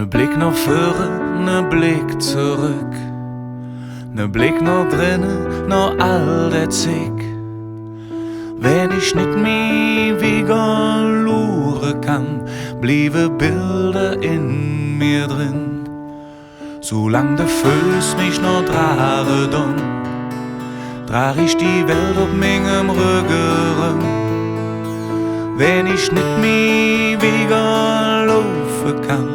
Ne Blick nach vorn, ne Blick zurück, ne Blick nach drinnen, nach all der Zick. Wenn ich nicht mehr wieder luren kann, bliebe Bilder in mir drin. Solang der Fuß mich noch trage dumm, trag ich die Welt auf meinem Rücken. Wenn ich nicht mehr wieder laufen kann,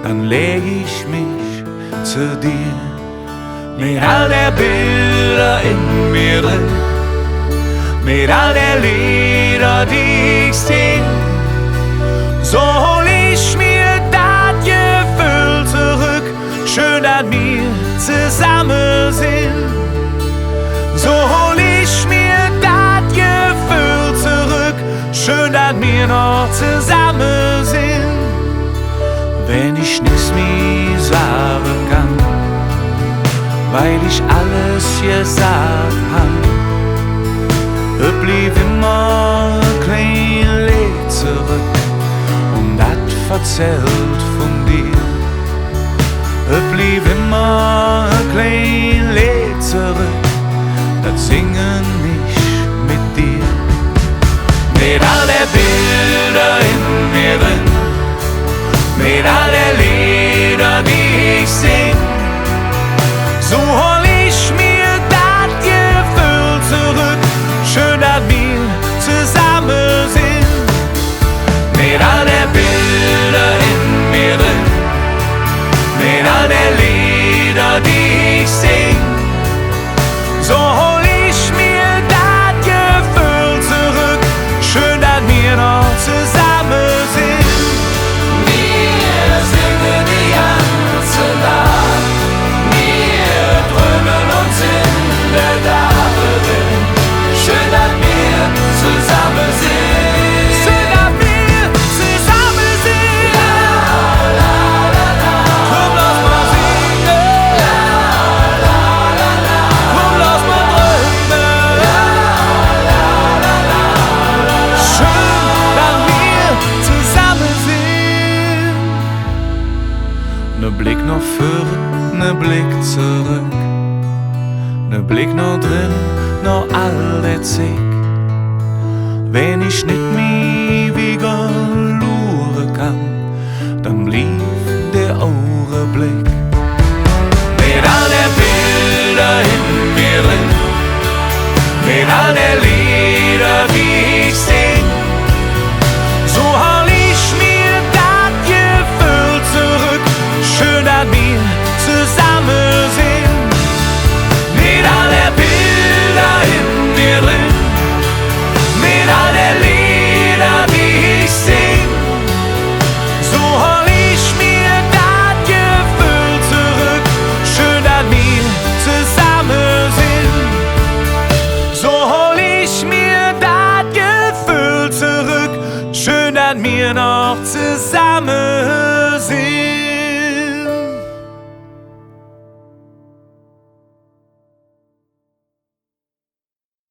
dann leg ich mich zu dir. Mit all der Bilder in mir drin, mit all der Lieder, die ich sing, so hol ich mir das Gefühl zurück. Schön, dass wir zusammen sind. So hol ich mir das Gefühl zurück. Schön, dass wir noch zusammen sind. Wenn ich nichts mehr sagen kann, weil ich alles gesagt hab, blieb immer ein klein Lied zurück und das verzählt von dir. Blieb immer ein klein Lied zurück, das singen ich mit dir. Mit all der Bilder in mir drin, mit all der Lieder, die ich sing, so hol ich mir das Gefühl zurück. Schön, dass wir zusammen sind. Mit all der Bilder in mir drin, mit all der Lieder, die ich sing, so hol ich mir das Gefühl zurück. Schön, dass wir noch zusammen sind. Wir singen die ganze Nacht, wir träumen uns in der Dachrinne. Schön, dass wir zusammen sind. Schön, dass wir zusammen sind. La, la, la, la. Komm, lass mal singen. La, la, la, la. Komm, lass mal träumen. La, la, la, la. Schön, dass wir zusammen sind. Ne Blick nach vorn, ne Blick zurück, ne Blick nach drin, nach all der Zick. Wenn ich nicht mehr wieder luren kann, dann blieb der Augenblick. Mit all der Bilder in mir drin, mit all der Lieder, die ich sing, so hol ich mir das Gefühl zurück. Schön, dass wir zusammen sind. Mit all der Bilder in mir drin, mit all der Lieder, die ich sing, so hol ich mir das Gefühl zurück. Schön, dass wir zusammen sind. So hol ich mir das Gefühl zurück. Schön, dass wir noch zusammen sind.